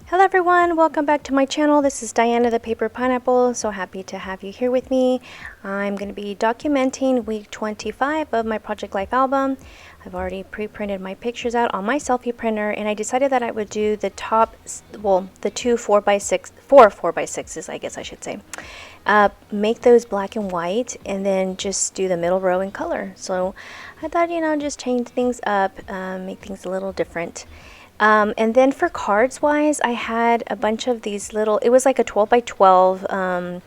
Hello everyone, welcome back to my channel. This is Diana the Paper Pineapple. So happy to have you here with me. I'm going to be documenting week 25 of my Project Life album. I've already pre-printed my pictures out on my selfie printer, and I decided that I would do the top, well, the two 4x6, four 4x6s, I guess I should say. Make those black and white, and then just do the middle row in color. So I thought, just change things up, make things a little different. And then for cards wise, I had a bunch of these little, it was like a 12 by 12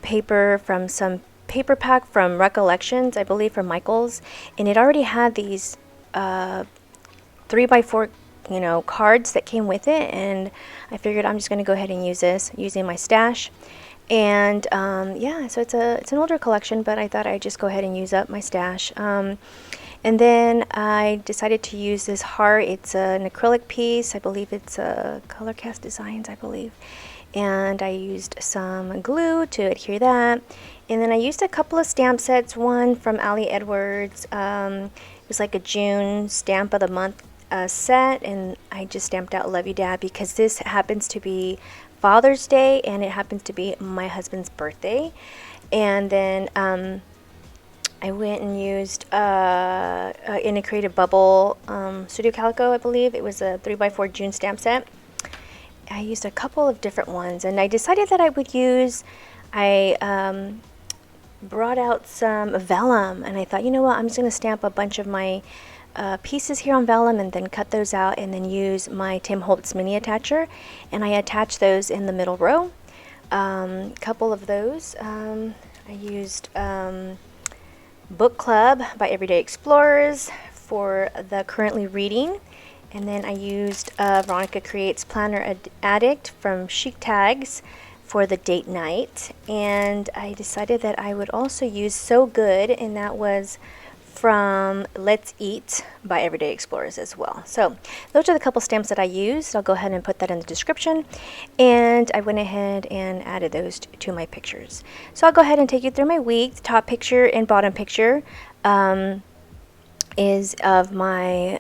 paper from some paper pack from Recollections, I believe from Michael's, and it already had these 3 by 4 cards that came with it, and I figured I'm just going to go ahead and use this using my stash. And yeah, so it's an older collection, but I thought I'd just go ahead and use up my stash. And then I decided to use this heart. It's an acrylic piece. I believe it's a Color Cast Designs, I believe. And I used some glue to adhere that. And then I used a couple of stamp sets. One from Ali Edwards. It was like a June stamp of the month set. And I just stamped out Love You Dad because this happens to be Father's Day and it happens to be my husband's birthday. And then I went and used in a Creative Bubble Studio Calico, I believe. It was a 3x4 June stamp set. I used a couple of different ones, and I decided that I would use, I brought out some vellum, and I thought, you know what, I'm just going to stamp a bunch of my pieces here on vellum and then cut those out and then use my Tim Holtz mini attacher, and I attached those in the middle row. A couple of those. I used Book Club by Everyday Explorers for the currently reading, and then I used Veronica Creates Planner Addict from Chic Tags for the date night, and I decided that I would also use So Good, and that was from Let's Eat by Everyday Explorers as well. So those are the couple stamps that I used. I'll go ahead and put that in the description, and I went ahead and added those to my pictures. So I'll go ahead and take you through my week. The top picture and bottom picture is of my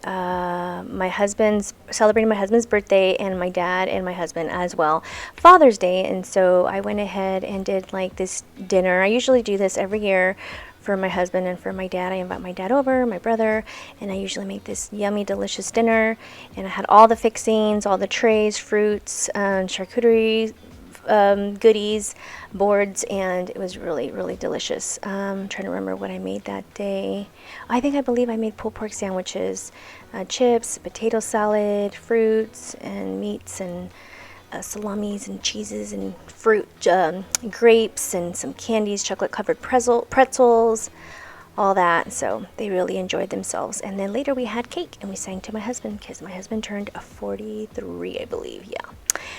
husband's, celebrating my husband's birthday, and my dad and my husband as well, Father's Day. And so I went ahead and did like this dinner. I usually do this every year for my husband and for my dad. I invite my dad over, my brother, and I usually make this yummy, delicious dinner. And I had all the fixings, all the trays, fruits, charcuterie, goodies, boards, and it was really, really delicious. I'm trying to remember what I made that day. I believe I made pulled pork sandwiches, chips, potato salad, fruits, and meats, and salamis and cheeses and fruit, grapes, and some candies, chocolate covered pretzels, all that. So they really enjoyed themselves. And then later we had cake and we sang to my husband because my husband turned 43, I believe. Yeah.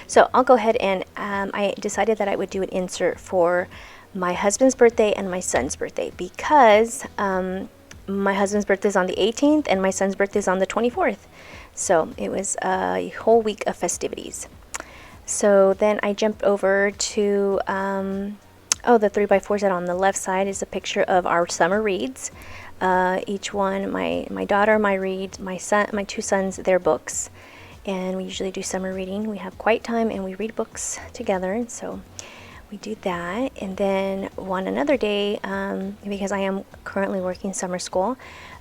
So I'll go ahead and I decided that I would do an insert for my husband's birthday and my son's birthday because my husband's birthday is on the 18th and my son's birthday is on the 24th. So it was a whole week of festivities. So then I jumped over to, the 3x4 set on the left side is a picture of our summer reads. Each one, my daughter, my reads, my son, my two sons, their books. And we usually do summer reading. We have quiet time and we read books together. And so we do that. And then another day, because I am currently working summer school,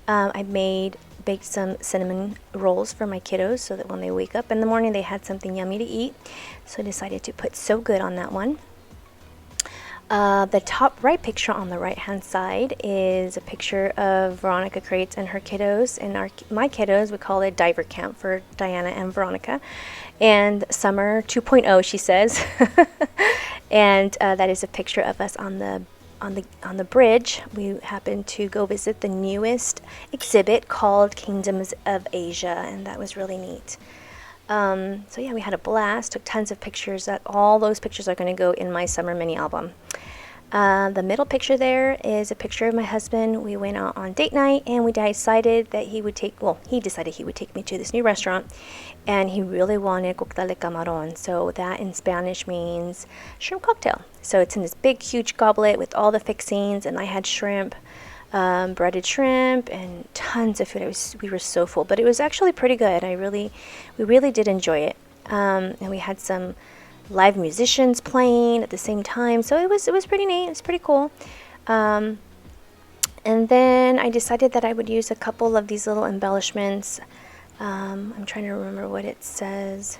I baked some cinnamon rolls for my kiddos so that when they wake up in the morning they had something yummy to eat. So I decided to put So Good on that one. The top right picture on the right hand side is a picture of Veronica Creates and her kiddos, and my kiddos, we call it Diver Camp for Diana and Veronica, and Summer 2.0, she says. And that is a picture of us on the bridge. We happened to go visit the newest exhibit called Kingdoms of Asia, and that was really neat. So yeah, we had a blast, took tons of pictures. All those pictures are going to go in my summer mini album. The middle picture there is a picture of my husband. We went out on date night and we decided that he decided he would take me to this new restaurant, and he really wanted cóctel de camarón. So that in Spanish means shrimp cocktail. So it's in this big, huge goblet with all the fixings, and I had shrimp, breaded shrimp, and tons of food. We were so full, but it was actually pretty good. We really did enjoy it. and we had some live musicians playing at the same time. So it was pretty neat. It was pretty cool. And then I decided that I would use a couple of these little embellishments. I'm trying to remember what it says.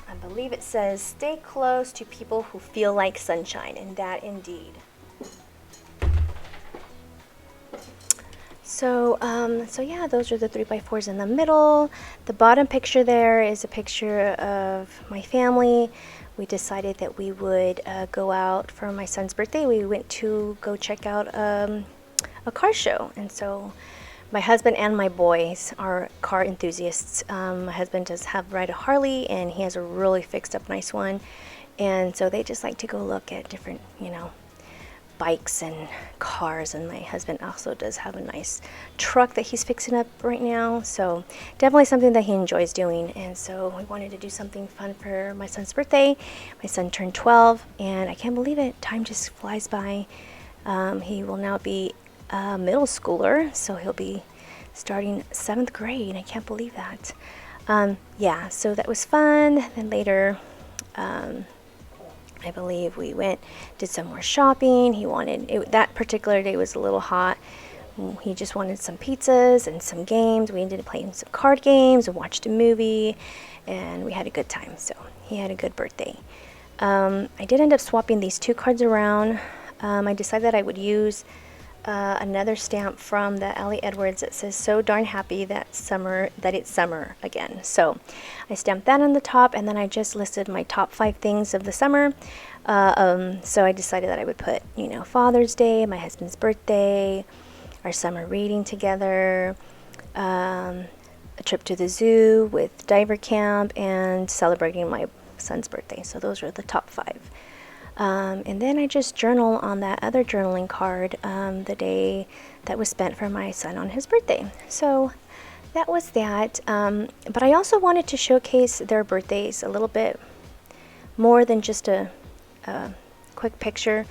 I believe it says, "Stay close to people who feel like sunshine," and that indeed. So, so yeah, those are the 3x4s in the middle. The bottom picture there is a picture of my family. We decided that we would go out for my son's birthday. We went to go check out a car show, and so my husband and my boys are car enthusiasts. My husband does ride a Harley, and he has a really fixed up nice one, and so they just like to go look at different, bikes and cars. And my husband also does have a nice truck that he's fixing up right now, so definitely something that he enjoys doing. And so we wanted to do something fun for my son's birthday. My son turned 12, and I can't believe it, time just flies by. He will now be a middle schooler, so he'll be starting 7th grade. I can't believe that. Yeah, so that was fun. Then later, I believe we did some more shopping. He wanted, that particular day was a little hot. He just wanted some pizzas and some games. We ended up playing some card games and watched a movie, and we had a good time. So he had a good birthday. I did end up swapping these 2 cards around. I decided that I would use another stamp from the Ellie Edwards that says, "So darn happy that it's summer again." So I stamped that on the top, and then I just listed my top 5 things of the summer. So I decided that I would put, Father's Day, my husband's birthday, our summer reading together, a trip to the zoo with diver camp, and celebrating my son's birthday. So those are the top 5. And then I just journal on that other journaling card, the day that was spent for my son on his birthday. So that was that. But I also wanted to showcase their birthdays a little bit more than just a quick picture.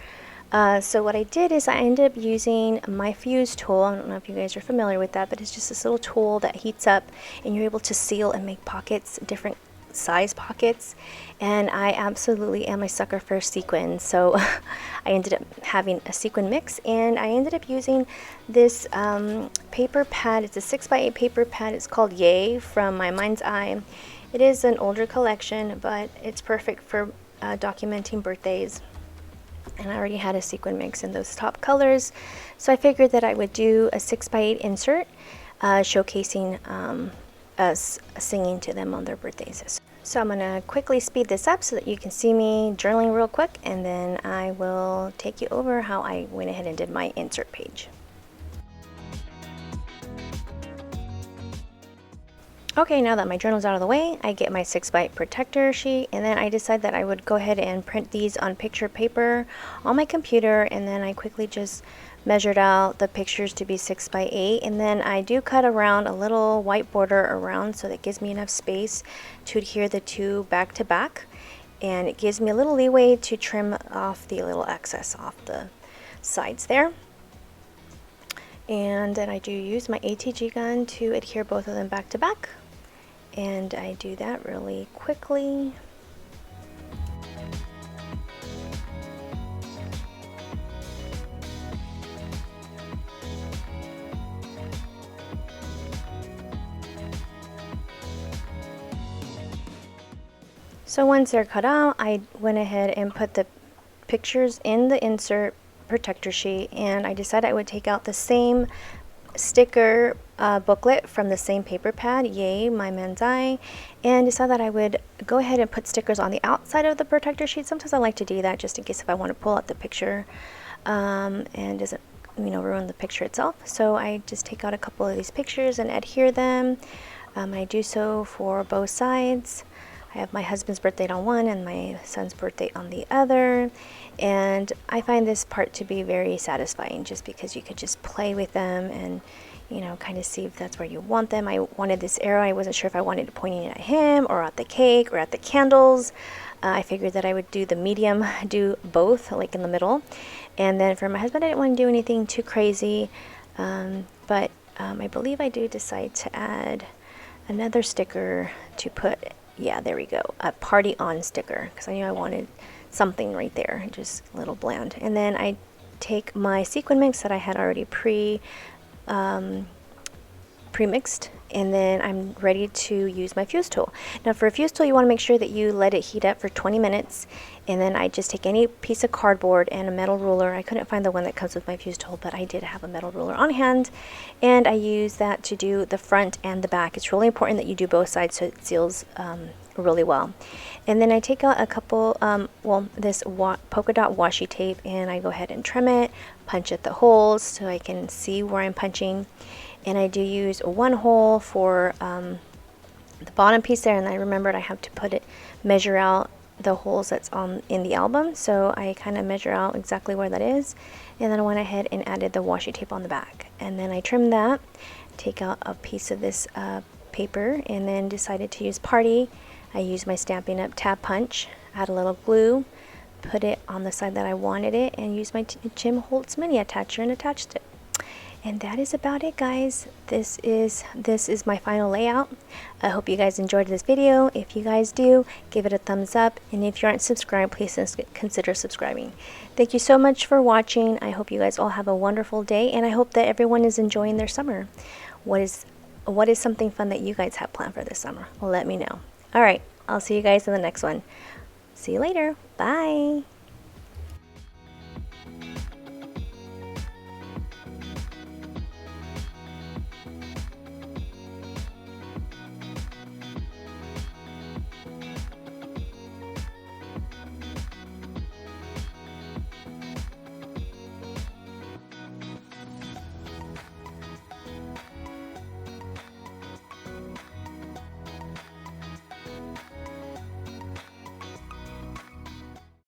So what I did is I ended up using my fuse tool. I don't know if you guys are familiar with that, but it's just this little tool that heats up, and you're able to seal and make pockets, different size pockets. And I absolutely am a sucker for sequins, so I ended up having a sequin mix, and I ended up using this paper pad. It's a 6x8 paper pad. It's called Yay from my Mind's Eye. It is an older collection, but it's perfect for documenting birthdays, and I already had a sequin mix in those top colors, so I figured that I would do a 6x8 insert showcasing us singing to them on their birthdays. So I'm going to quickly speed this up so that you can see me journaling real quick, and then I will take you over how I went ahead and did my insert page. Okay, now that my journal's out of the way, I get my 6x8 protector sheet, and then I decide that I would go ahead and print these on picture paper on my computer, and then I quickly just measured out the pictures to be 6x8, and then I do cut around a little white border around so that gives me enough space to adhere the 2 back to back, and it gives me a little leeway to trim off the little excess off the sides there. And then I do use my ATG gun to adhere both of them back to back, and I do that really quickly. So once they're cut out, I went ahead and put the pictures in the insert protector sheet, and I decided I would take out the same sticker booklet from the same paper pad, Yay, my Mind's Eye, and decided that I would go ahead and put stickers on the outside of the protector sheet. Sometimes I like to do that just in case if I want to pull out the picture and doesn't ruin the picture itself. So I just take out a couple of these pictures and adhere them. I do so for both sides. I have my husband's birthday on one and my son's birthday on the other, and I find this part to be very satisfying just because you could just play with them and kind of see if that's where you want them. I wanted this arrow. I wasn't sure if I wanted it pointing at him or at the cake or at the candles. I figured that I would do the medium, do both, like in the middle. And then for my husband, I didn't want to do anything too crazy, but I believe I do decide to add another sticker to put, yeah, there we go, a party on sticker, because I knew I wanted something right there, just a little bland. And then I take my sequin mix that I had already pre-mixed, and then I'm ready to use my fuse tool. Now for a fuse tool, you want to make sure that you let it heat up for 20 minutes, and then I just take any piece of cardboard and a metal ruler. I couldn't find the one that comes with my fuse tool, but I did have a metal ruler on hand, and I use that to do the front and the back. It's really important that you do both sides so it seals really well. And then I take out a couple, this polka dot washi tape, and I go ahead and trim it, punch at the holes so I can see where I'm punching. And I do use one hole for the bottom piece there, and I remembered I have to measure out the holes that's in the album, so I kind of measure out exactly where that is, and then I went ahead and added the washi tape on the back, and then I trimmed that, take out a piece of this paper, and then decided to use Party. I used my Stampin' Up! Tab punch, add a little glue, put it on the side that I wanted it, and use my Jim Holtz mini attacher and attached it. And that is about it, guys. This is my final layout. I hope you guys enjoyed this video. If you guys do, give it a thumbs up, and if you aren't subscribed, please consider subscribing. Thank you so much for watching. I hope you guys all have a wonderful day, and I hope that everyone is enjoying their summer. What is something fun that you guys have planned for this summer? Well, let me know. All right, I'll see you guys in the next one. See you later. Bye.